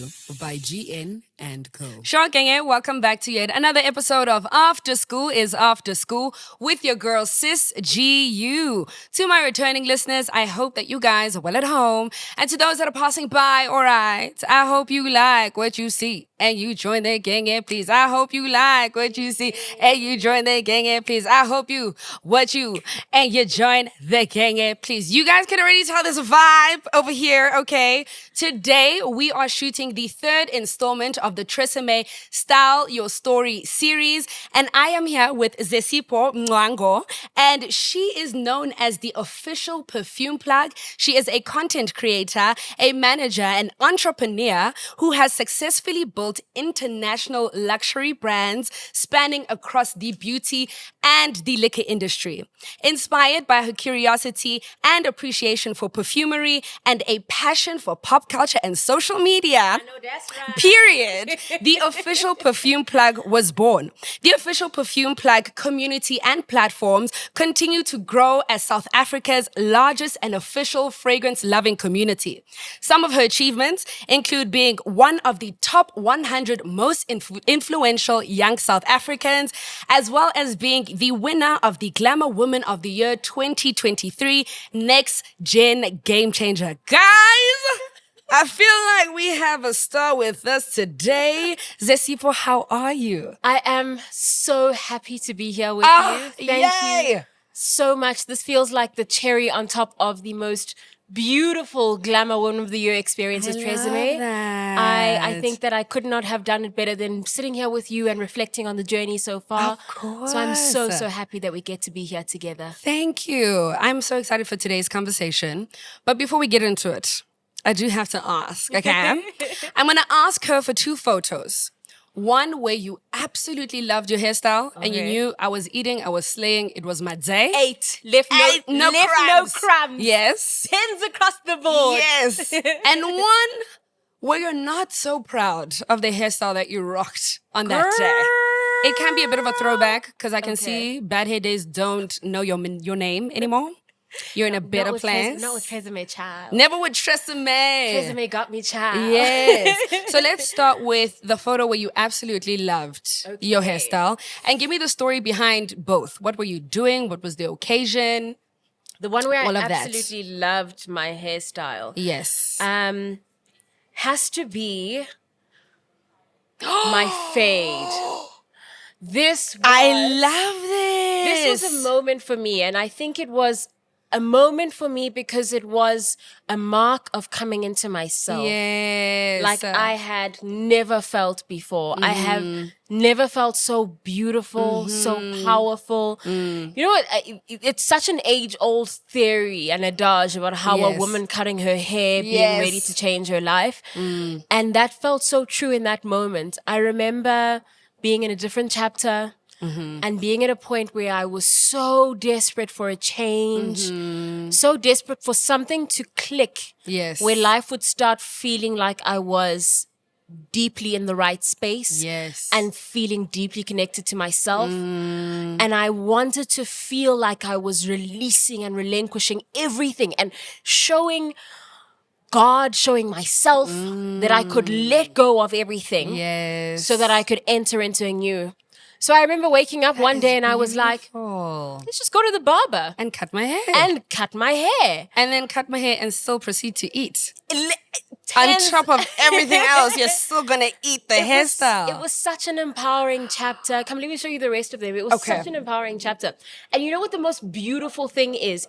you by GN and Co. Sho Genge, welcome back to yet another episode of After School is After School with your girl Sis GU. To my returning listeners, I hope that you guys are well at home. And to those that are passing by, all right, I hope you like what you see and you join the gang and please. I hope you like what you see and you join the gang and please. I hope you and you join the gang and please. You guys can already tell this vibe over here, okay? Today we are shooting the third installment of the TRESemmé Style Your Story series, and I am here with Zesipho Mncwango, and she is known as the official perfume plug. She is a content creator, a manager, an entrepreneur who has successfully built international luxury brands spanning across the beauty and the liquor industry. Inspired by her curiosity and appreciation for perfumery and a passion for pop culture and social media, I know that's right. period, the Official Perfume Plug was born. The Official Perfume Plug community and platforms continue to grow as South Africa's largest and official fragrance-loving community. Some of her achievements include being one of the top 100 most influential young South Africans, as well as being the winner of the Glamour Women of the Year 2023 Next Gen Game Changer. Guys! I feel like we have a star with us today. Zesipho, how are you? I am so happy to be here with you. Thank you so much. This feels like the cherry on top of the most beautiful Glamour Women of the Year experience at TRESemmé. I think that I could not have done it better than sitting here with you and reflecting on the journey so far. Of course. So I'm so happy that we get to be here together. Thank you. I'm so excited for today's conversation. But before we get into it, I do have to ask, okay? I'm going to ask her for two photos. One where you absolutely loved your hairstyle and you knew I was eating, I was slaying, it was my day. Left no crumbs. Yes. 10s across the board. Yes. And one where you're not so proud of the hairstyle that you rocked on that day. It can be a bit of a throwback because I can see bad hair days don't know your name anymore. You're in a better place. Not with TRESemmé, child. Never with TRESemmé. TRESemmé got me, child. Yes. So let's start with the photo where you absolutely loved your hairstyle. And give me the story behind both. What were you doing? What was the occasion? The one where All I of that. absolutely loved my hairstyle. Yes. Has to be my fade. I love this. This was a moment for me, and I think it was a moment for me because it was a mark of coming into myself. Yes. Like I had never felt before. I have never felt so beautiful, so powerful. You know what? It's such an age-old theory and adage about how a woman cutting her hair, being ready to change her life. And that felt so true in that moment. I remember being in a different chapter and being at a point where I was so desperate for a change, so desperate for something to click, where life would start feeling like I was deeply in the right space and feeling deeply connected to myself. And I wanted to feel like I was releasing and relinquishing everything and showing God, showing myself that I could let go of everything so that I could enter into a new. So I remember waking up one day and I was like, let's just go to the barber. And cut my hair. And cut my hair. And then cut my hair and still proceed to eat. On Tens- top of everything else, you're still going to eat the hairstyle. It was such an empowering chapter. Come, let me show you the rest of them. It was such an empowering chapter. And you know what the most beautiful thing is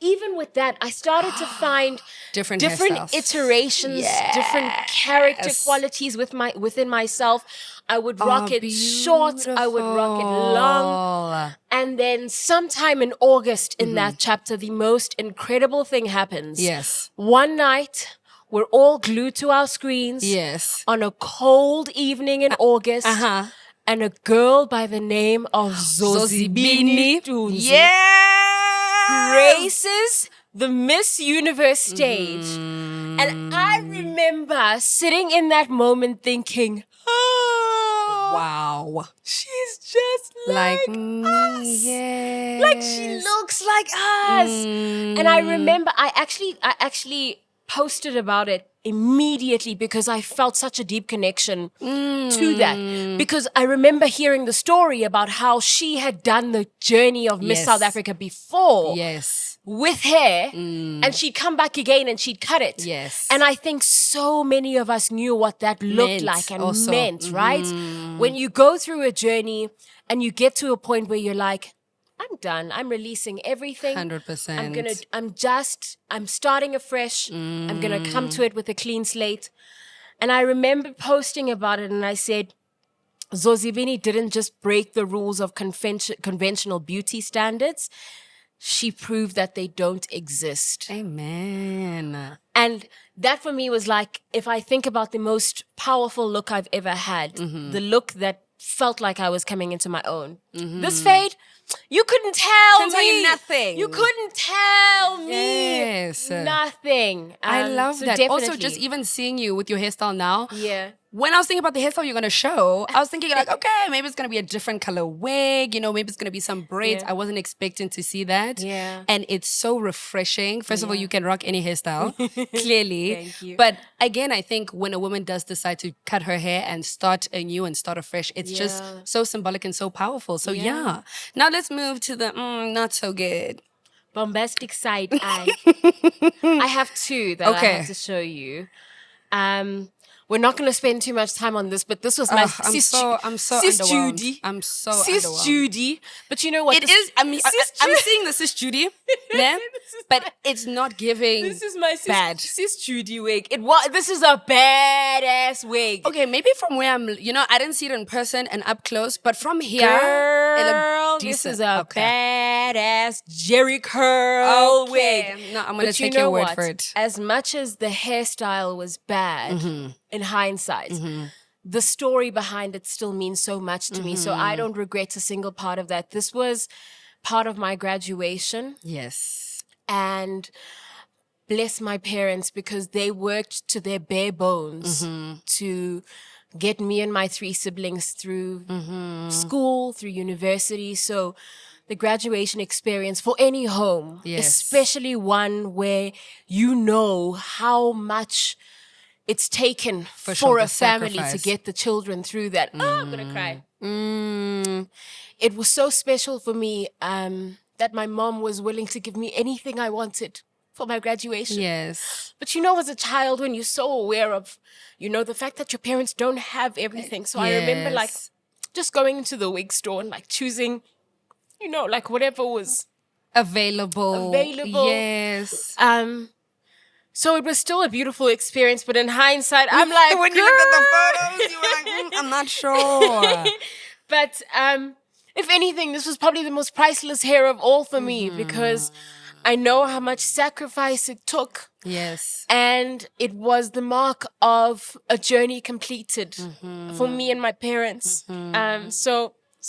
even with that, I started to find different iterations, different character qualities within myself. I would rock it short. I would rock it long. And then sometime in August in that chapter, the most incredible thing happens. Yes. One night, we're all glued to our screens. Yes. On a cold evening in August. And a girl by the name of Zozibini graces the Miss Universe stage. And I remember sitting in that moment thinking, wow. She's just like us. Yes. Like she looks like us. And I remember I actually posted about it immediately because I felt such a deep connection to that. Because I remember hearing the story about how she had done the journey of Miss Yes. South Africa before Yes. with hair, and she'd come back again and she'd cut it. Yes. And I think so many of us knew what that looked Meant like and also. meant, right? When you go through a journey and you get to a point where you're like, I'm done. I'm releasing everything. 100%. I'm starting afresh. I'm going to come to it with a clean slate. And I remember posting about it and I said, Zosibini didn't just break the rules of conventional beauty standards. She proved that they don't exist. Amen. And that for me was like, if I think about the most powerful look I've ever had, the look that felt like I was coming into my own. This fade, you couldn't tell Couldn't tell me. you nothing. You couldn't tell me Yes. nothing. I love so that. Also, definitely. just even seeing you with your hairstyle now. Yeah. When I was thinking about the hairstyle you're going to show, I was thinking like, okay, maybe it's going to be a different color wig. You know, maybe it's going to be some braids. Yeah. I wasn't expecting to see that. Yeah. And it's so refreshing. First of all, you can rock any hairstyle, clearly. Thank you. But again, I think when a woman does decide to cut her hair and start anew and start afresh, it's just Yeah. so symbolic and so powerful. So Yeah. yeah. Now let's move to the not so good. Bombastic side eye. I have two that I Okay. have to show you. We're not going to spend too much time on this, but this was my Ugh, I'm so sis underwhelmed. Judy. I'm so Sis underwhelmed. Judy. But you know what? It is. I mean, Sis I'm Judy. seeing the sis Judy, yeah, but it's not giving. This is my bad. sis Judy wig. This is a badass wig. Okay, maybe from where I'm, I didn't see it in person and up close, but from here, it Girl, looked this decent. is a Okay. badass Jerry curl wig. Okay. No, I'm gonna But you take know your word what? for it. As much as the hairstyle was bad in hindsight, the story behind it still means so much to me. So I don't regret a single part of that. This was part of my graduation, Yes. and bless my parents because they worked to their bare bones to get me and my three siblings through school, through university. So the graduation experience for any home, Yes. especially one where you know how much it's taken for sure, a the family to sacrifice. get the children through that. Oh, I'm going to cry. Mm, It was so special for me that my mom was willing to give me anything I wanted for my graduation. yes. But as a child, when you're so aware of, the fact that your parents don't have everything. So I remember like Yes. just going into the wig store and like choosing, like whatever was. Available. Yes. So it was still a beautiful experience, but in hindsight, I'm like, When you looked at the photos, you were like, I'm not sure. But if anything, this was probably the most priceless hair of all for me because I know how much sacrifice it took. Yes. And it was the mark of a journey completed for me and my parents.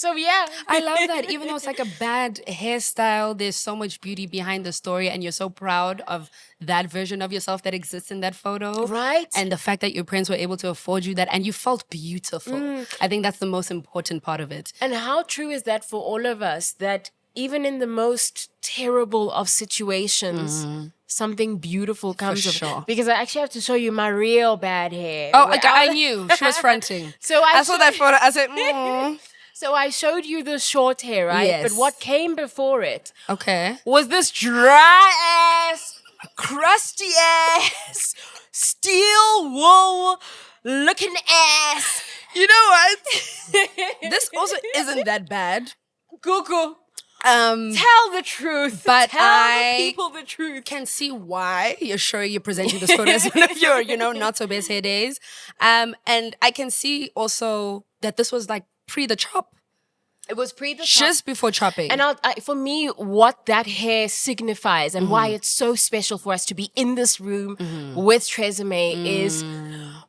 So yeah. I love that. Even though it's like a bad hairstyle, there's so much beauty behind the story, and you're so proud of that version of yourself that exists in that photo. Right. And the fact that your parents were able to afford you that, and you felt beautiful. I think that's the most important part of it. And how true is that for all of us that even in the most terrible of situations, something beautiful comes of sure. it. Because I actually have to show you my real bad hair. Oh, Where I knew. She was fronting. So I saw that photo. I said, So I showed you the short hair, right? Yes. But what came before it okay. was this dry ass, crusty ass, steel wool looking ass. You know what? This also isn't that bad. Google. Um, Tell the truth. But Tell I the people the truth. can see why you're presenting this photo as one of your, not so best hair days. And I can see also that this was like pre the chop. It was pre the chop. Just before chopping. And for me, what that hair signifies and why it's so special for us to be in this room with TRESemmé is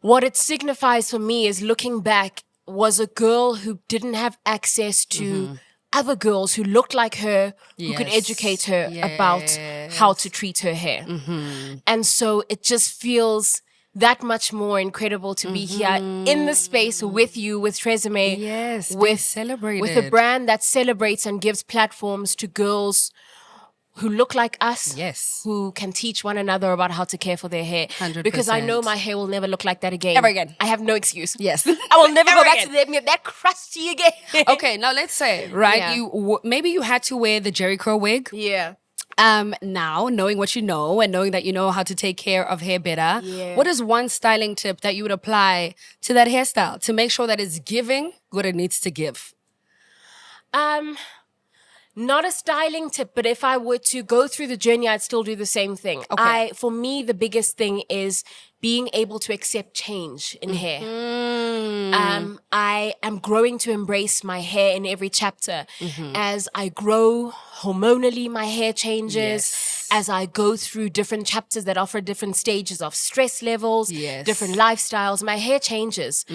what it signifies for me is looking back was a girl who didn't have access to other girls who looked like her, who could Yes. educate her about how to treat her hair. And so it just feels that much more incredible to be here in the space with you, with TRESemmé. Yes, being with celebrated. with a brand that celebrates and gives platforms to girls who look like us, Yes. who can teach one another about how to care for their hair. 100%. Because I know my hair will never look like that again. Ever again. I have no excuse. Yes. I will never Ever go back again. to them, that crusty again. Okay, now let's say, right, Yeah. maybe you had to wear the Jerry Curl wig. Yeah. Now, knowing what you know and knowing that you know how to take care of hair better, Yeah. what is one styling tip that you would apply to that hairstyle to make sure that it's giving what it needs to give? Not a styling tip, but if I were to go through the journey, I'd still do the same thing. Okay. For me, the biggest thing is being able to accept change in hair. I am growing to embrace my hair in every chapter. As I grow hormonally, my hair changes. Yes. As I go through different chapters that offer different stages of stress levels, Yes. different lifestyles, my hair changes.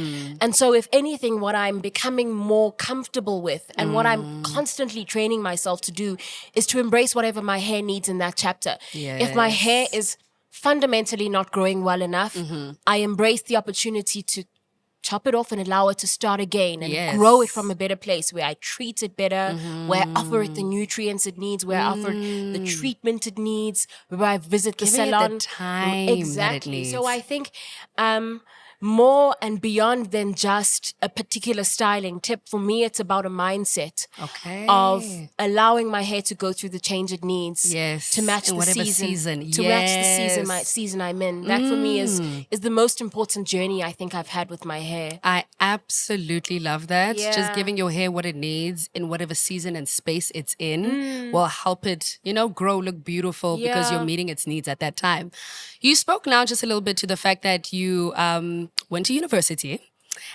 And so if anything, what I'm becoming more comfortable with and what I'm constantly training myself to do is to embrace whatever my hair needs in that chapter. If my hair is fundamentally not growing well enough, I embrace the opportunity to chop it off and allow it to start again and grow it from a better place where I treat it better, where I offer it the nutrients it needs, where I offer the treatment it needs, where I visit the Giving it the salon. time that it Exactly. So needs. I think more and beyond than just a particular styling tip, for me, it's about a mindset Okay. of allowing my hair to go through the change it needs Yes. to match In the whatever season, season. to match the season, Yes. season I'm in. That for me is the most important journey I think I've had with my hair. I absolutely love that. Just Yeah. giving your hair what it needs in whatever season and space it's in will help it, grow, look beautiful because you're Yeah. meeting its needs at that time. You spoke now just a little bit to the fact that you went to university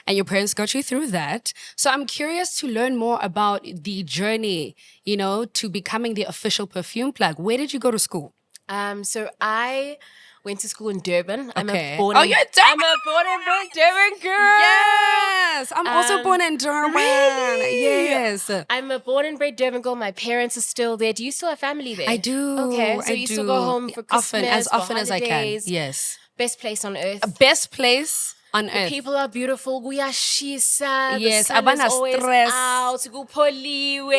and your parents got you through that. So I'm curious to learn more about the journey, to becoming the official perfume plug. Where did you go to school? So I went to school in Durban. I'm Okay. a born Oh, and- you're Durban! I'm a born and bred Durban girl. Yes! I'm also born in Durban. Really? Yes. I'm a born and bred Durban girl. My parents are still there. Do you still have family there? I do. Okay, so I you still do. go home for Christmas, as for often as I can. holidays. Yes. Best place on earth. Best place on earth. People are beautiful. Kuyashisa. Yes, The sun is abana always stress. out. Kupoliwe.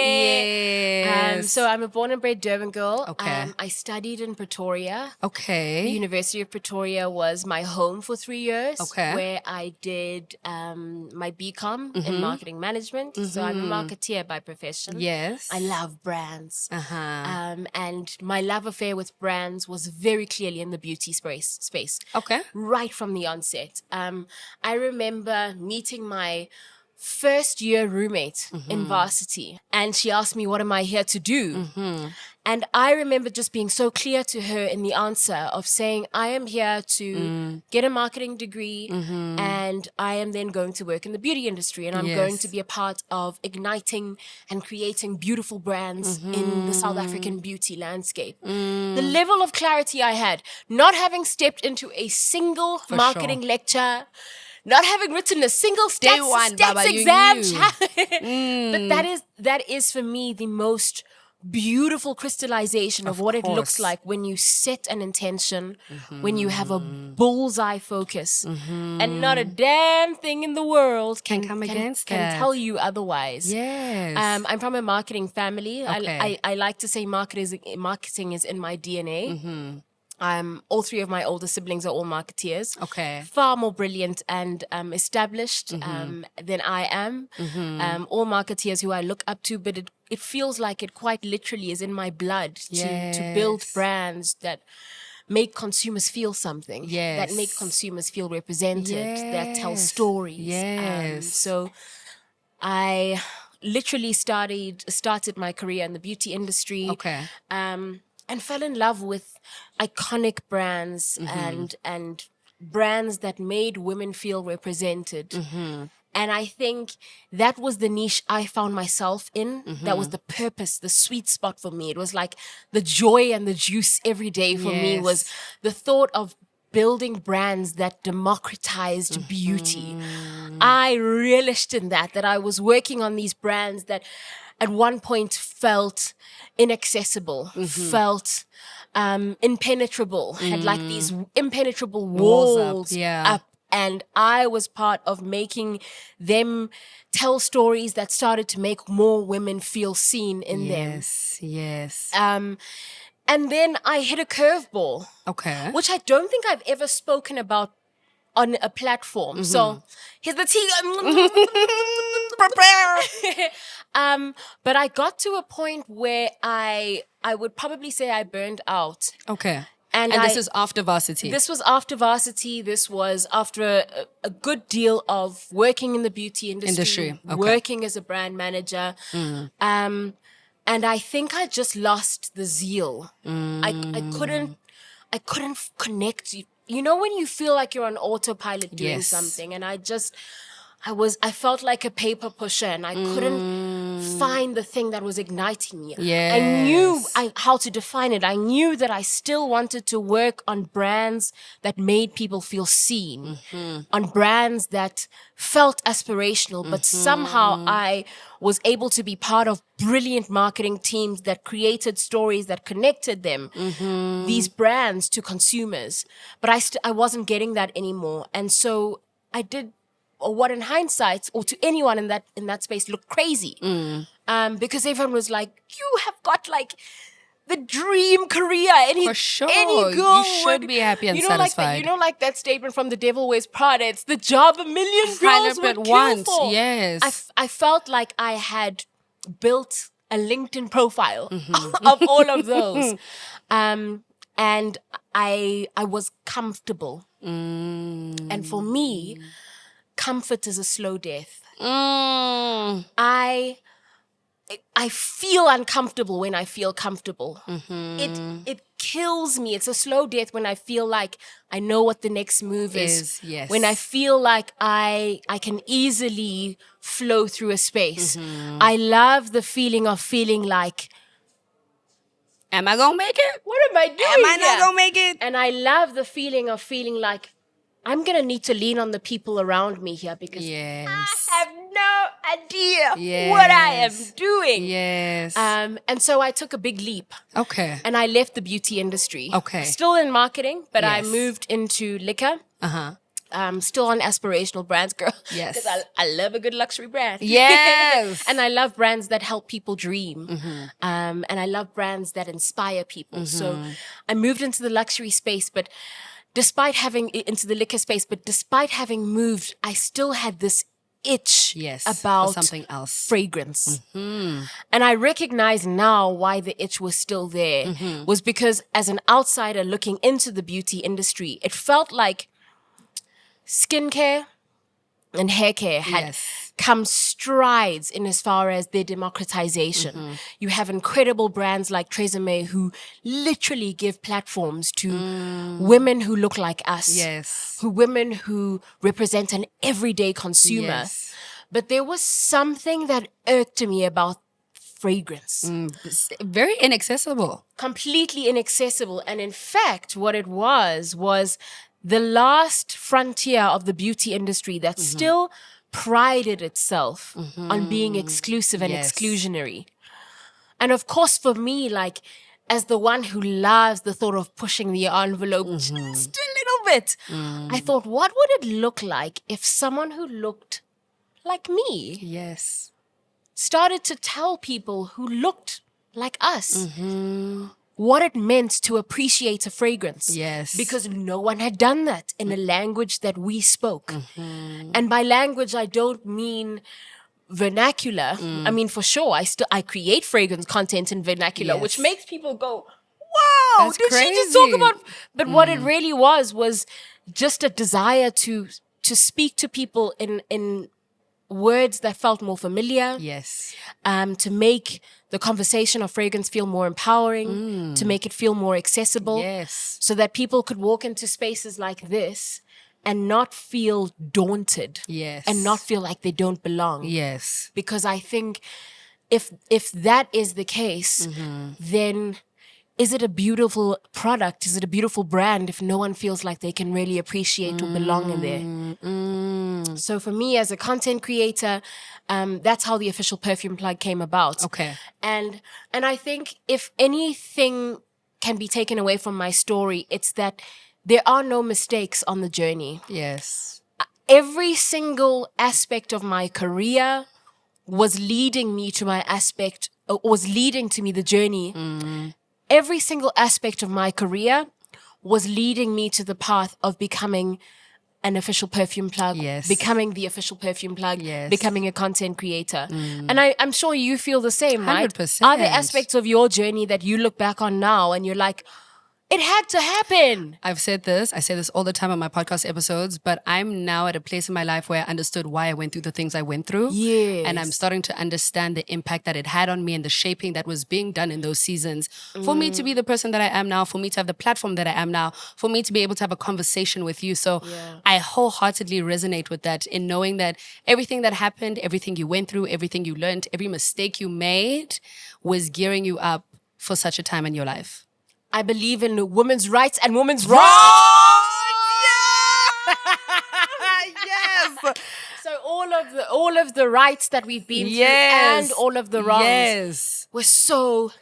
Yes. So I'm a born and bred Durban girl. Okay. I studied in Pretoria. The Okay. University of Pretoria was my home for 3 years. Okay. Where I did my BCom in marketing management. So I'm a marketeer by profession. Yes. I love brands. Uh-huh. And my love affair with brands was very clearly in the beauty space. Okay. Right from the onset. I remember meeting my first year roommate in varsity, and she asked me, what am I here to do? And I remember just being so clear to her in the answer of saying, I am here to get a marketing degree, and I am then going to work in the beauty industry, and I'm going Yes. to be a part of igniting and creating beautiful brands in the South African beauty landscape. The level of clarity I had, not having stepped into a single marketing lecture, not having written a single Day one, stats Baba, you exam. knew. But that is for me the most beautiful crystallization of what it looks course. like when you set an intention, when you have a bullseye focus, and not a damn thing in the world Can come against that. can tell you otherwise. Yes. I'm from a marketing family. Okay. I like to say marketing is in my DNA. All three of my older siblings are all marketeers. Okay. Far more brilliant and established than I am. All marketeers who I look up to, but it feels like it quite literally is in my blood to build Yes. brands that make consumers feel something. Yes. That make consumers feel represented, that tell Yes. stories. Yes. So I literally started my career in the beauty industry. Okay. And fell in love with iconic brands and brands that made women feel represented. And I think that was the niche I found myself in. That was the purpose, the sweet spot for me. It was like the joy and the juice every day for me was Yes. the thought of building brands that democratized beauty. I relished in that I was working on these brands that at one point felt inaccessible, felt impenetrable, had like these impenetrable Walls up, walls yeah. up And I was part of making them tell stories that started to make more women feel seen in them. Yes. And then I hit a curveball. Okay. Which I don't think I've ever spoken about on a platform. So here's the tea. Prepare. But I got to a point where I would probably say I burned out. Okay. And this is after varsity. This was after varsity. This was after a good deal of working in the beauty industry. Okay. Working as a brand manager. And I think I just lost the zeal. I couldn't connect. You know when you feel like you're on autopilot doing something, and I felt like a paper pusher, and I couldn't find the thing that was igniting me. I knew how to define it. I knew that I still wanted to work on brands that made people feel seen, on brands that felt aspirational, but somehow I was able to be part of brilliant marketing teams that created stories that connected them, these brands, to consumers. But I wasn't getting that anymore. And so I did what in hindsight, or to anyone in that space, looked crazy. Because everyone was like, you have got like the dream career. For sure. Any girl you should be happy and satisfied. Like that statement from The Devil Wears Prada, it's the job a million girls would kill for. Yes. I felt like I had built a LinkedIn profile of all of those. And I was comfortable. And for me, comfort is a slow death. I feel uncomfortable when I feel comfortable. It kills me. It's a slow death when I feel like I know what the next move is. Yes. When I feel like I can easily flow through a space. I love the feeling of feeling like, am I gonna make it? what am I doing Am I here? not gonna make it? And I love the feeling of feeling like I'm going to need to lean on the people around me here because I have no idea what I am doing. Yes. And so I took a big leap. Okay. And I left the beauty industry. Okay. Still in marketing, but I moved into liquor. Still on aspirational brands, girl. Yes. Because I love a good luxury brand. Yes. And I love brands that help people dream. And I love brands that inspire people. So I moved into the luxury space, but despite having moved, I still had this itch about something else, fragrance. And I recognize now why the itch was still there was because as an outsider looking into the beauty industry, it felt like skincare and hair care had come strides in as far as their democratization. You have incredible brands like TRESemmé who literally give platforms to women who look like us, women who represent an everyday consumer. But there was something that irked me about fragrance. Very inaccessible. Completely inaccessible. And in fact, what it was the last frontier of the beauty industry that still prided itself on being exclusive and exclusionary. And of course, for me, like, as the one who loves the thought of pushing the envelope just a little bit, I thought, what would it look like if someone who looked like me started to tell people who looked like us what it meant to appreciate a fragrance. Because no one had done that in a language that we spoke. And by language, I don't mean vernacular. I mean, for sure, I create fragrance content in vernacular, which makes people go, wow, that's did crazy. she just talk about... But what it really was just a desire to speak to people in words that felt more familiar. To make the conversation of fragrance feel more empowering, to make it feel more accessible, so that people could walk into spaces like this and not feel daunted, and not feel like they don't belong. Because I think if that is the case, then is it a beautiful product? Is it a beautiful brand if no one feels like they can really appreciate or belong in there? So for me as a content creator, that's how the Official Perfume Plug came about. And I think if anything can be taken away from my story, it's that there are no mistakes on the journey. every single aspect of my career was leading me to the journey. Every single aspect of my career was leading me to the path of becoming an official perfume plug, becoming the official perfume plug, becoming a content creator. And I'm sure you feel the same, right? 100%. Are there aspects of your journey that you look back on now and you're like, it had to happen? I say this all the time on my podcast episodes, but I'm now at a place in my life where I understood why I went through the things I went through. Yes. And I'm starting to understand the impact that it had on me and the shaping that was being done in those seasons for me to be the person that I am now, for me to have the platform that I am now, for me to be able to have a conversation with you. So I wholeheartedly resonate with that in knowing that everything that happened, everything you went through, everything you learned, every mistake you made was gearing you up for such a time in your life. I believe in women's rights and women's wrongs. Yes. So all of the rights that we've been through and all of the wrongs were so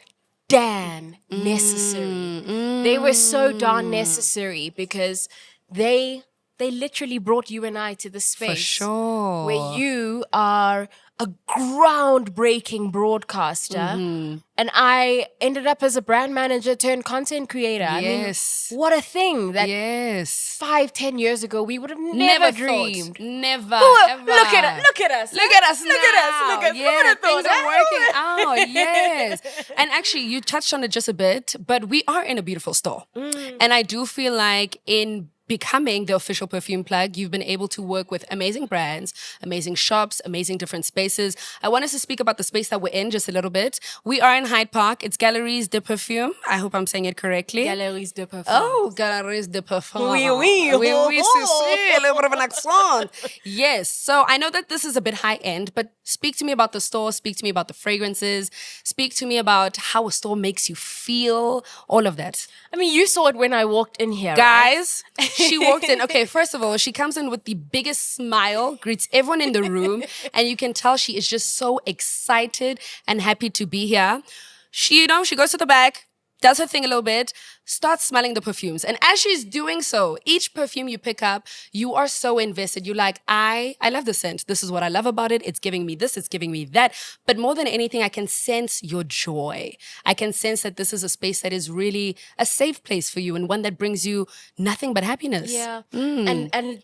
darn necessary. They were so darn necessary because they literally brought you and I to the space For sure. where you are a groundbreaking broadcaster, and I ended up as a brand manager turned content creator. I mean, what a thing that 5-10 years ago we would have never dreamed. Never. Ever. Look at us. Look at us now. Yeah, things are working out. Yes. And actually, you touched on it just a bit, but we are in a beautiful store. And I do feel like in becoming the official perfume plug, you've been able to work with amazing brands, amazing shops, amazing different spaces. I want us to speak about the space that we're in just a little bit. We are in Hyde Park. It's Galeries de Perfume. I hope I'm saying it correctly. Galeries de Perfume. Oh, Galeries de Perfume. Oui, oui. Oui, oui, si, a little bit of an accent. Yes. So I know that this is a bit high end, but speak to me about the store. Speak to me about the fragrances. Speak to me about how a store makes you feel. All of that. I mean, you saw it when I walked in here, guys. Right? She walked in. Okay, first of all, she comes in with the biggest smile, greets everyone in the room, and you can tell she is just so excited and happy to be here. She goes to the back, does her thing a little bit, starts smelling the perfumes. And as she's doing so, each perfume you pick up, you are so invested. You're like, I love the scent. This is what I love about it. It's giving me this, it's giving me that. But more than anything, I can sense your joy. I can sense that this is a space that is really a safe place for you and one that brings you nothing but happiness. Yeah. And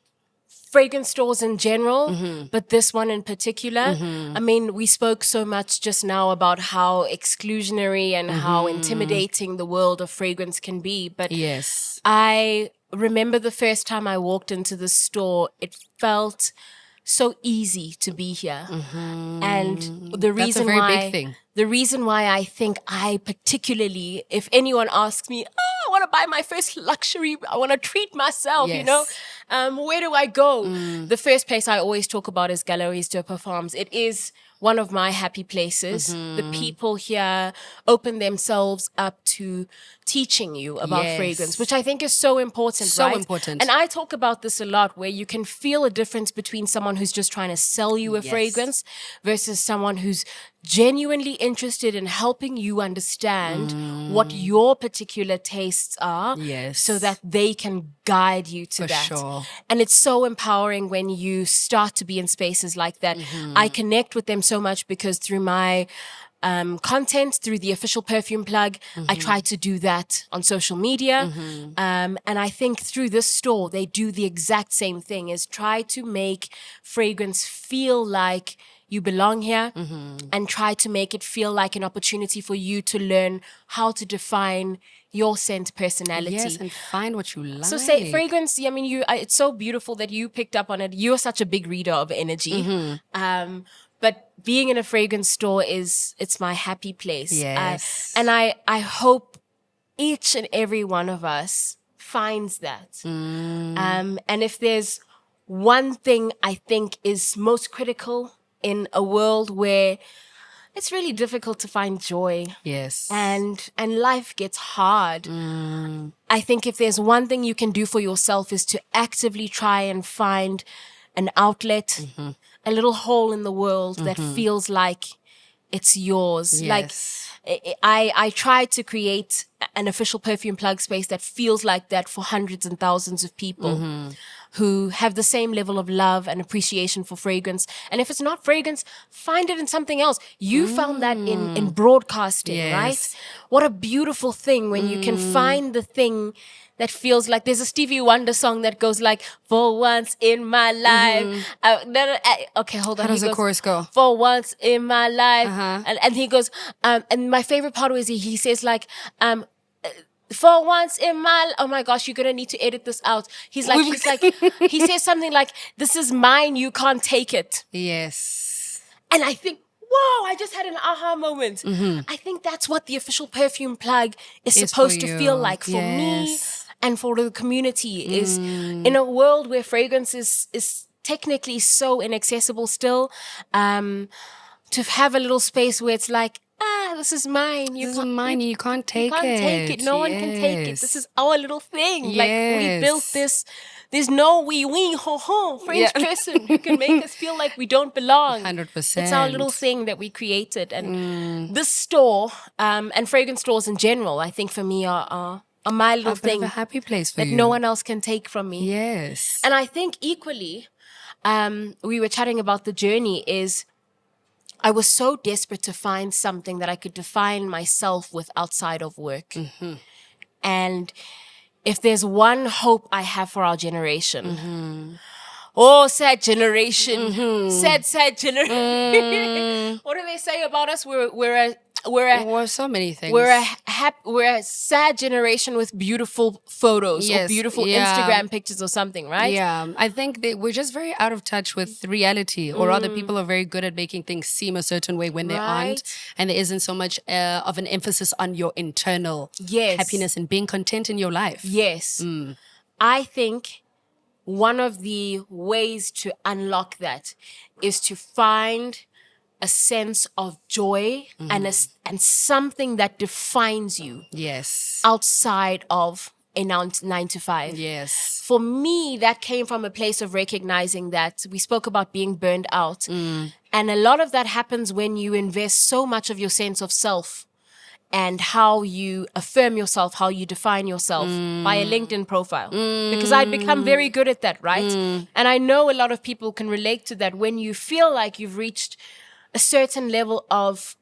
fragrance stores in general, but this one in particular. I mean, we spoke so much just now about how exclusionary and how intimidating the world of fragrance can be. But I remember the first time I walked into the store, it felt so easy to be here. And the reason the reason why I think I particularly, if anyone asks me, I want to buy my first luxury, I want to treat myself, you know, where do I go? The first place I always talk about is Galeries de Perfume. It is one of my happy places. The people here open themselves up to teaching you about fragrance, which I think is so important, so right? important. And I talk about this a lot, where you can feel a difference between someone who's just trying to sell you a fragrance versus someone who's genuinely interested in helping you understand what your particular tastes are so that they can guide you to that. Sure. And it's so empowering when you start to be in spaces like that. I connect with them so much because through my content, through the official perfume plug, I try to do that on social media. And I think through this store, they do the exact same thing, is try to make fragrance feel like you belong here and try to make it feel like an opportunity for you to learn how to define your scent personality. Yes, and find what you like. So say fragrance, I mean, it's so beautiful that you picked up on it. You're such a big reader of energy. But being in a fragrance store it's my happy place. Yes. And I hope each and every one of us finds that. And if there's one thing I think is most critical in a world where it's really difficult to find joy. Yes. And life gets hard. I think if there's one thing you can do for yourself is to actively try and find an outlet, a little hole in the world that feels like it's yours. Yes. Like I tried to create an official perfume plug space that feels like that for hundreds and thousands of people. who have the same level of love and appreciation for fragrance. And if it's not fragrance, find it in something else. You found that in broadcasting, Yes. right? What a beautiful thing when you can find the thing that feels like, there's a Stevie Wonder song that goes like, for once in my life. Okay, hold on. How does He the goes, chorus go? For once in my life. Uh-huh. And he goes, and my favorite part was he says like, for once in my, oh my gosh, you're going to need to edit this out. He says something like, this is mine, you can't take it. Yes. And I think, whoa, I just had an aha moment. I think that's what the official perfume plug is It's supposed for to you. feel like for me Yes. and for the community, is in a world where fragrance is technically so inaccessible still, to have a little space where it's like, this is mine. This is mine. You can't take it. You can't take it. No one can take it. Yes. This is our little thing. Like, we Yes. built this. There's no wee ho ho French person who can make us feel like we don't belong. 100%. It's our little thing that we created. And this store, and fragrance stores in general, I think for me are my little A bit of thing a happy place for that you. no one else can take from me. Yes. And I think equally, we were chatting about the journey, is I was so desperate to find something that I could define myself with outside of work. And if there's one hope I have for our generation, oh, sad generation, sad generation. What do they say about us? Or so many things. We're a sad generation with beautiful photos or Yes, beautiful yeah. Instagram pictures or something, right? Yeah, I think that we're just very out of touch with reality, or rather, people are very good at making things seem a certain way when they aren't, Right. and there isn't so much of an emphasis on your internal Yes. happiness and being content in your life. Yes. I think one of the ways to unlock that is to find a sense of joy and something that defines you Yes. outside of a 9 to 5. Yes. For me, that came from a place of recognizing that we spoke about being burned out. And a lot of that happens when you invest so much of your sense of self and how you affirm yourself, how you define yourself by a LinkedIn profile. Because I'd become very good at that, right? And I know a lot of people can relate to that. When you feel like you've reached a certain level of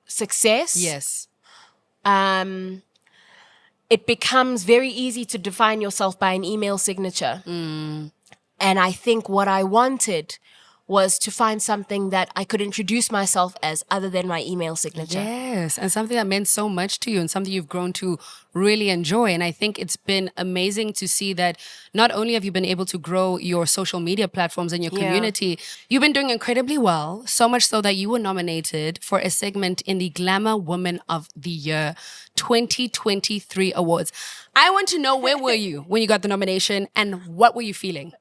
success, Yes. it becomes very easy to define yourself by an email signature. And I think what I wanted was to find something that I could introduce myself as other than my email signature. Yes, and something that meant so much to you and something you've grown to really enjoy. And I think it's been amazing to see that not only have you been able to grow your social media platforms and your Yeah. community, you've been doing incredibly well, so much so that you were nominated for a segment in the Glamour Women of the Year 2023 Awards. I want to know, where were you when you got the nomination and what were you feeling?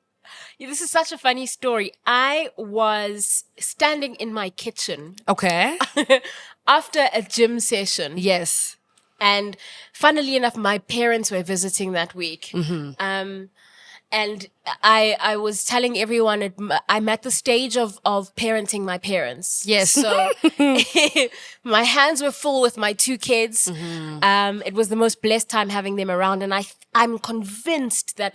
Yeah, this is such a funny story. I was standing in my kitchen Okay. after a gym session. Yes. And funnily enough, my parents were visiting that week. And I was telling everyone I'm at the stage of parenting my parents. Yes. So my hands were full with my 2 kids. It was the most blessed time having them around. And I'm convinced that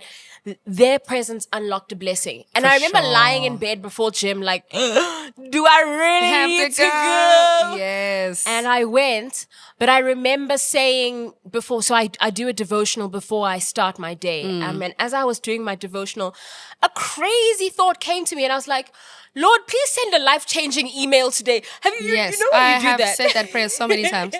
their presence unlocked a blessing. And For I remember sure. lying in bed before gym like, do I really Have need to to go? Yes. And I went, but I remember saying before, so I do a devotional before I start my day. And as I was doing my devotional, a crazy thought came to me and I was like, Lord, please send a life-changing email today. Have you, Yes, you know when I you do have that? said that prayer so many times.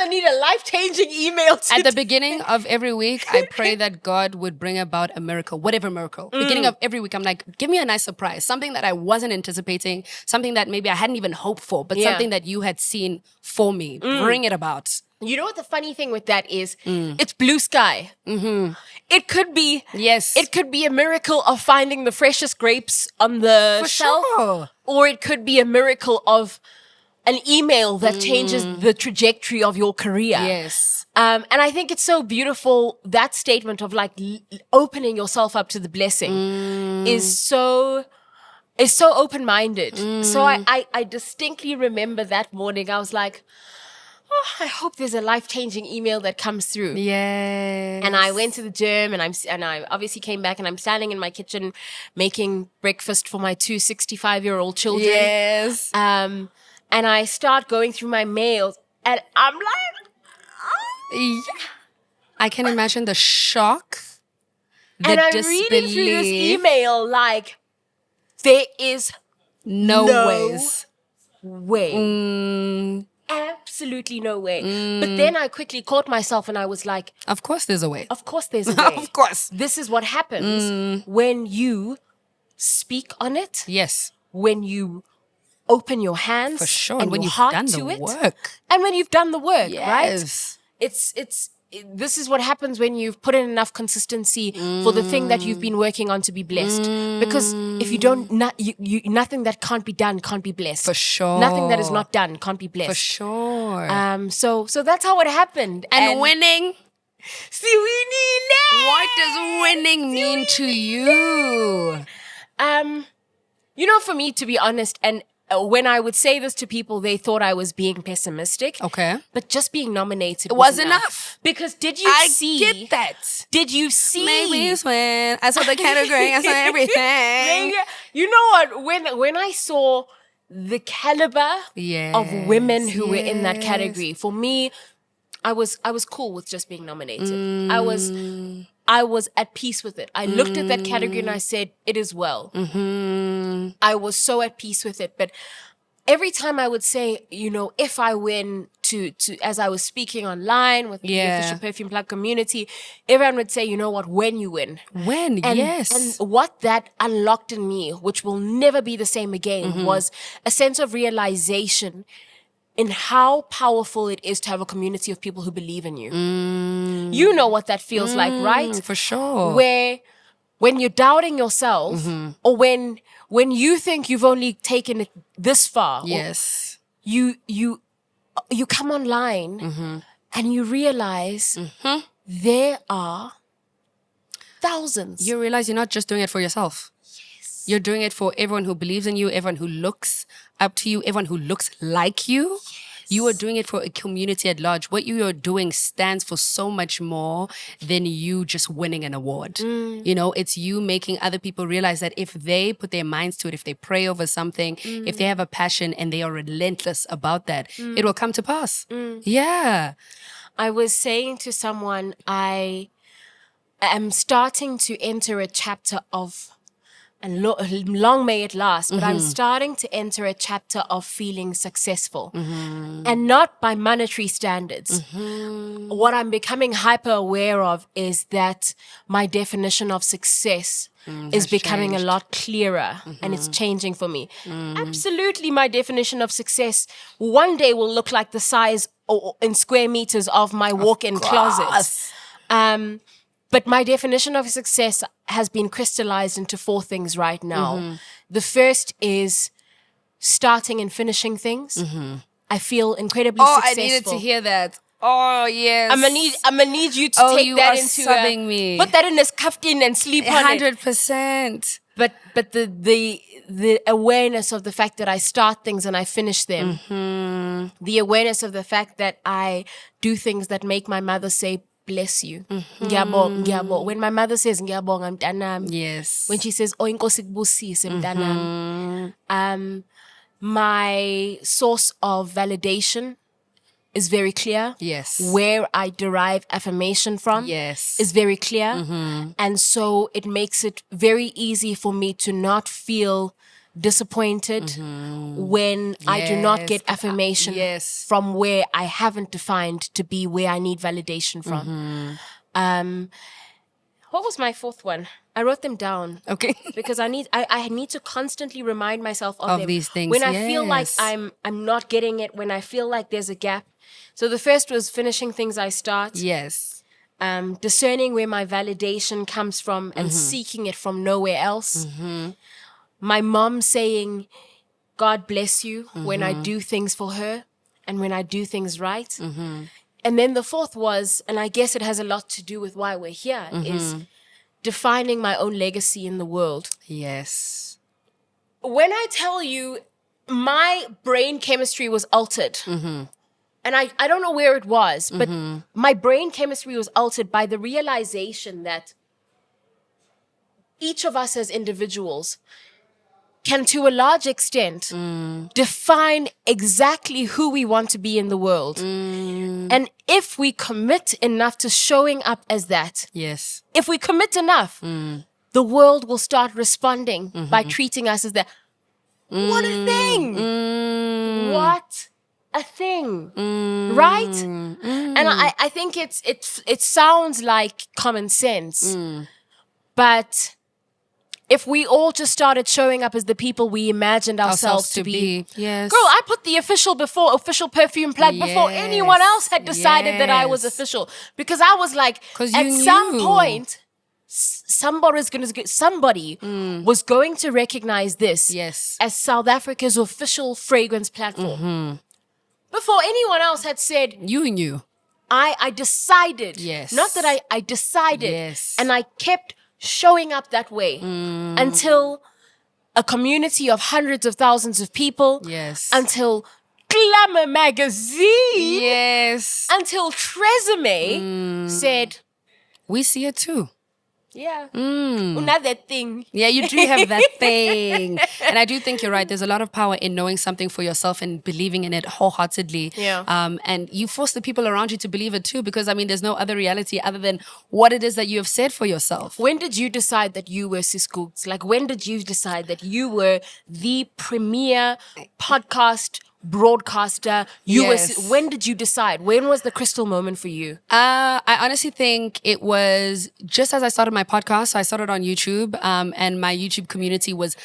I need a life-changing email today. At the beginning of every week, I pray that God would bring about a miracle, whatever miracle. Beginning of every week, I'm like, give me a nice surprise, something that I wasn't anticipating, something that maybe I hadn't even hoped for, but Yeah. something that you had seen for me. Bring it about. You know what the funny thing with that is? It's blue sky. It could be, Yes. it could be a miracle of finding the freshest grapes on the For shelf, sure. or it could be a miracle of an email that changes the trajectory of your career. Yes. And I think it's so beautiful, that statement of like opening yourself up to the blessing is so open-minded. So I distinctly remember that morning, I was like, oh, I hope there's a life-changing email that comes through. Yes. And I went to the gym, and I obviously came back, and I'm standing in my kitchen making breakfast for my 2 65-year-old children. Yes. And I start going through my mails, and I'm like, Yeah. I can imagine the shock, the and I'm disbelief. reading through this email like, there is No ways. way. Absolutely no way. But then I quickly caught myself, and I was like, Of course there's a way. of course there's a way. Of course. This is what happens when you speak on it, Yes. when you open your hands For sure. and And when your you've heart done to the it. work. And when you've done the work, right? Yes. This is what happens when you've put in enough consistency for the thing that you've been working on to be blessed. Because if you don't, nothing that can't be done can't be blessed. For sure. Nothing that is not done can't be blessed. For sure. So that's how it happened. and winning. See, winning. What does winning mean to you? For me, to be honest, and when I would say this to people, they thought I was being pessimistic. Okay. But just being nominated Was enough. Because did you I see? get that. Did you see? Maybe it's when I saw the category, I saw everything. You know what? When I saw the caliber of women who were in that category, for me, I was cool with just being nominated. I was at peace with it. I looked at that category and I said, it is well. I was so at peace with it. But every time I would say, if I win to as I was speaking online with the Official Perfume Plug community, everyone would say, you know what, when you win. When, And what that unlocked in me, which will never be the same again, was a sense of realization in how powerful it is to have a community of people who believe in you. You know what that feels like, right? For sure. Where when you're doubting yourself, or when you think you've only taken it this far, Yes. you come online and you realize there are thousands. You realize you're not just doing it for yourself. Yes. You're doing it for everyone who believes in you, everyone who looks up to you, everyone who looks like you. Yes. You are doing it for a community at large. What you are doing stands for so much more than you just winning an award. It's you making other people realize that if they put their minds to it, if they pray over something, if they have a passion and they are relentless about that, it will come to pass. Yeah. I was saying to someone, I am starting to enter a chapter of, and long may it last, but I'm starting to enter a chapter of feeling successful. And not by monetary standards. What I'm becoming hyper aware of is that my definition of success is becoming a lot clearer, and it's changing for me. Absolutely, my definition of success one day will look like the size in square meters of my walk-in closet. But my definition of success has been crystallized into 4 things right now. The first is starting and finishing things. I feel incredibly successful. I needed to hear that. Oh, yes. I'm gonna need you to take that into subbing me. Put that in this kaftan and sleep on it. 100%. But the awareness of the fact that I start things and I finish them. The awareness of the fact that I do things that make my mother say, bless you. Ngiyabonga. When my mother says ngiyabonga mntanami. Yes. When she says inkosi kubusise mntanami. My source of validation is very clear. Yes. Where I derive affirmation from is very clear. And so it makes it very easy for me to not feel disappointed when I do not get affirmation from where I haven't defined to be where I need validation from. What was my 4th one? I wrote them down. Okay. Because I need to constantly remind myself of them. These things. When I feel like I'm not getting it, when I feel like there's a gap. So the first was finishing things I start. Yes. Discerning where my validation comes from and seeking it from nowhere else. My mom saying, God bless you when I do things for her and when I do things right. And then the 4th was, and I guess it has a lot to do with why we're here, is defining my own legacy in the world. Yes. When I tell you my brain chemistry was altered and I don't know where it was, but my brain chemistry was altered by the realization that each of us as individuals can, to a large extent, define exactly who we want to be in the world. And if we commit enough to showing up as that, Yes. if we commit enough, the world will start responding by treating us as that. What a thing! What a thing! Right? And I think it sounds like common sense, but if we all just started showing up as the people we imagined ourselves to be. Yes. Girl, I put the official before Official Perfume Plug before anyone else had decided that I was official. Because I was like, 'Cause at you some knew. point, somebody was going to recognize this Yes. as South Africa's official fragrance platform. Before anyone else had said, You knew. I decided. Yes. Not that I decided. Yes. And I kept showing up that way until a community of hundreds of thousands of people. Yes. Until Glamour magazine. Yes. Until TRESemmé said, We see it too. yeah, another thing. Yeah, you do have that thing. And I do think you're right. There's a lot of power in knowing something for yourself and believing in it wholeheartedly. Yeah. And you force the people around you to believe it too, because I mean, there's no other reality other than what it is that you have said for yourself. When did you decide that you were Sis Googs? Like, when did you decide that you were the premier podcast broadcaster? Yes. When did you decide? When was the crystal moment for you? I honestly think it was just as I started my podcast. So I started on YouTube, and my YouTube community was,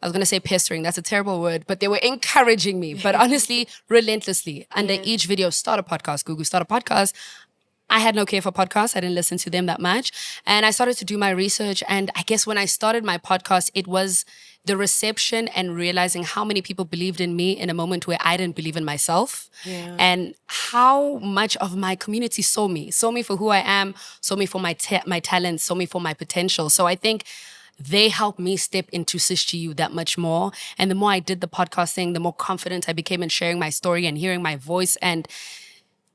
I was going to say pestering. That's a terrible word, but they were encouraging me. But honestly, relentlessly, under each video, start a podcast, Google, start a podcast. I had no care for podcasts. I didn't listen to them that much. And I started to do my research. And I guess when I started my podcast, it was the reception and realizing how many people believed in me in a moment where I didn't believe in myself. Yeah. And how much of my community saw me for who I am, saw me for my talents, saw me for my potential. So I think they helped me step into SysGU that much more. And the more I did the podcast thing, the more confident I became in sharing my story and hearing my voice and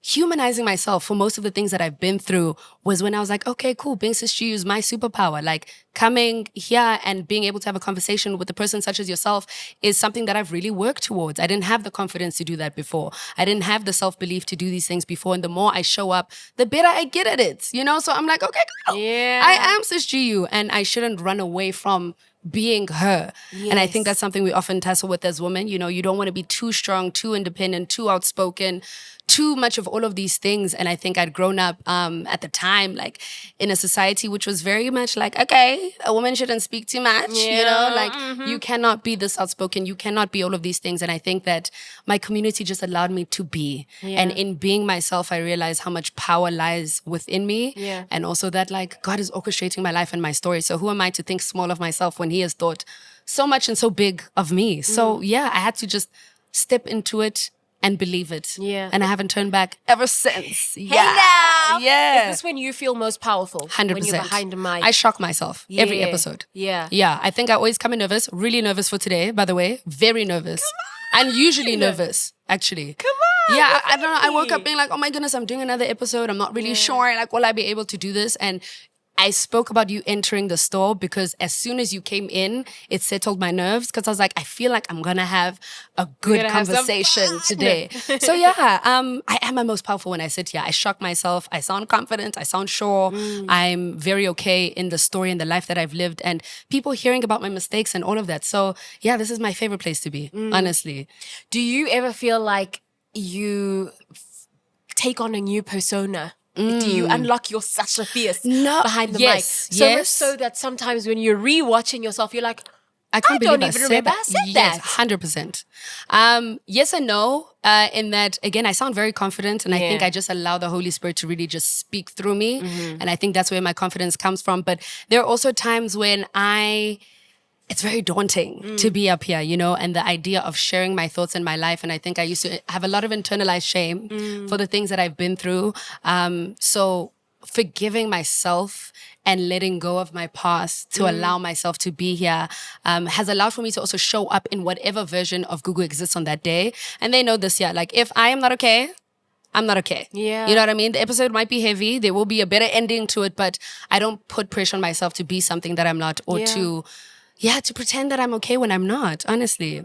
humanizing myself. For most of the things that I've been through was when I was like, okay, cool, being SysGU is my superpower. Like coming here and being able to have a conversation with a person such as yourself is something that I've really worked towards. I didn't have the confidence to do that before. I didn't have the self-belief to do these things before. And the more I show up, the better I get at it, you know? So I'm like, okay, girl, Yeah. I am SysGU and I shouldn't run away from being her. And I think that's something we often tussle with as women. You know, you don't want to be too strong, too independent, too outspoken, too much of all of these things. And I think I'd grown up at the time, like in a society which was very much like, okay, a woman shouldn't speak too much, you know, like you cannot be this outspoken, you cannot be all of these things. And I think that my community just allowed me to be. And in being myself, I realized how much power lies within me. Yeah. And also that like God is orchestrating my life and my story. So who am I to think small of myself when he has thought so much and so big of me? So yeah, I had to just step into it and believe it. Yeah. And I haven't turned back ever since. Hey Yeah. now. Yeah. Is this when you feel most powerful? 100%. When you're behind the mic? I shock myself every Yeah. episode. Yeah. Yeah. I think I always come in nervous. Really nervous for today, by the way. Very nervous. Unusually nervous, actually. Come on. Yeah, I don't know. I woke up being like, oh my goodness, I'm doing another episode. I'm not really sure. Like, will I be able to do this? And I spoke about you entering the store because as soon as you came in, it settled my nerves because I was like, I feel like I'm going to have a good gonna have some conversation fun. today. So yeah, I am my most powerful when I sit here. I shock myself. I sound confident. I sound sure. I'm very okay in the story and the life that I've lived and people hearing about my mistakes and all of that. So yeah, this is my favorite place to be, honestly. Do you ever feel like you take on a new persona? Do you unlock your Sasha Fierce behind the mic? So much so that sometimes when you're rewatching yourself, you're like, I can't don't believe even remember I said that. 100%. Yes and no, in that, again, I sound very confident and I think I just allow the Holy Spirit to really just speak through me. And I think that's where my confidence comes from. But there are also times when it's very daunting to be up here, you know, and the idea of sharing my thoughts in my life. And I think I used to have a lot of internalized shame for the things that I've been through. So forgiving myself and letting go of my past to allow myself to be here has allowed for me to also show up in whatever version of Google exists on that day. And they know this, like if I am not okay, I'm not okay. Yeah. You know what I mean? The episode might be heavy. There will be a better ending to it, but I don't put pressure on myself to be something that I'm not or to pretend that I'm okay when I'm not, honestly.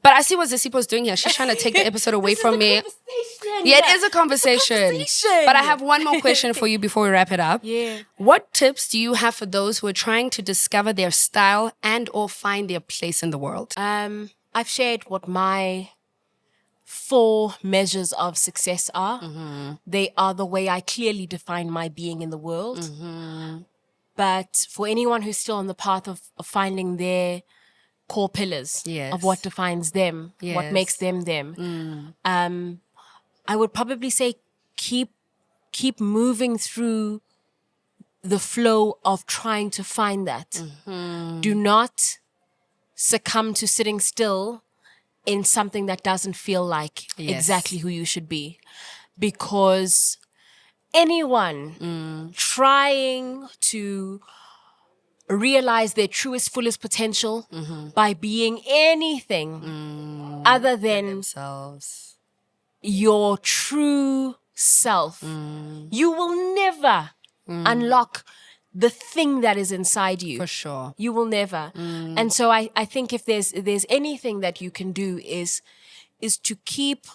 But I see what Zesipho's doing here. She's trying to take the episode away from me. Yeah, it is a conversation. But I have one more question for you before we wrap it up. Yeah. What tips do you have for those who are trying to discover their style and or find their place in the world? I've shared what my 4 measures of success are. They are the way I clearly define my being in the world. But for anyone who's still on the path of finding their core pillars of what defines them, what makes them them, I would probably say keep moving through the flow of trying to find that. Do not succumb to sitting still in something that doesn't feel like exactly who you should be. Because anyone trying to realize their truest, fullest potential by being anything other than Themselves. your true self, you will never unlock the thing that is inside you. For sure. You will never. And so I think if there's anything that you can do is to keep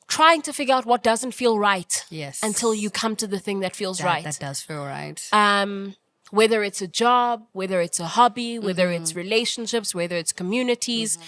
trying to figure out what doesn't feel right until you come to the thing that feels right. That does feel right. Whether it's a job, whether it's a hobby, whether it's relationships, whether it's communities,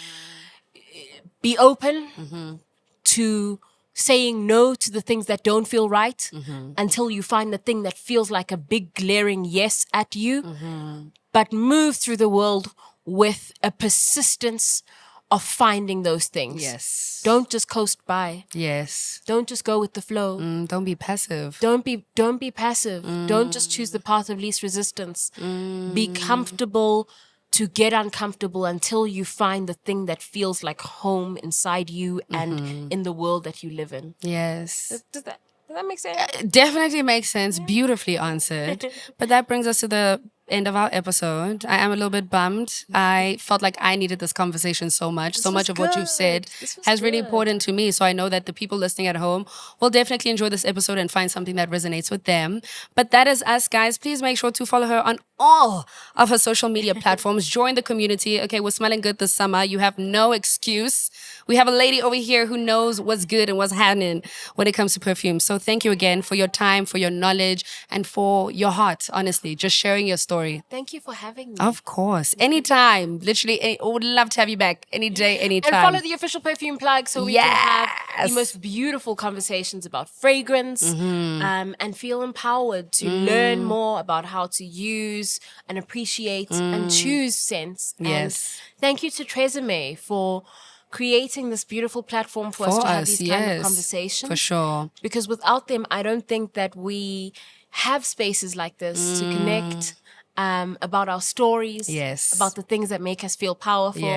be open to saying no to the things that don't feel right until you find the thing that feels like a big glaring yes at you. But move through the world with a persistence of finding those things. Yes. Don't just coast by. Yes. Don't just go with the flow. Don't be passive. Don't be passive. Don't just choose the path of least resistance. Be comfortable to get uncomfortable until you find the thing that feels like home inside you and in the world that you live in. Yes. Does that make sense? Definitely makes sense. Beautifully answered. But that brings us to the end of our episode. I am a little bit bummed. I felt like I needed this conversation so much. So much of what you've said has really important to me. So I know that the people listening at home will definitely enjoy this episode and find something that resonates with them. But that is us, guys. Please make sure to follow her on all of her social media platforms. Join the community. Okay, we're smelling good this summer. You have no excuse. We have a lady over here who knows what's good and what's happening when it comes to perfume. So thank you again for your time, for your knowledge, and for your heart, honestly, just sharing your story. Thank you for having me. Of course. Anytime. Literally, would love to have you back any day, anytime. And follow the official perfume plug so we can have the most beautiful conversations about fragrance and feel empowered to learn more about how to use and appreciate and choose scents. Yes. And thank you to TRESemmé for creating this beautiful platform for us to have these kind of conversations. For sure. Because without them, I don't think that we have spaces like this to connect about our stories, about the things that make us feel powerful,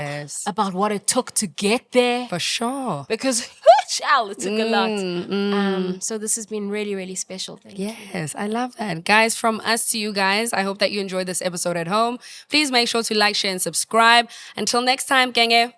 about what it took to get there. For sure. Because, child, it took a lot. So this has been really, really special. Thank you. Yes, I love that. Guys, from us to you guys, I hope that you enjoyed this episode at home. Please make sure to like, share, and subscribe. Until next time, Genge.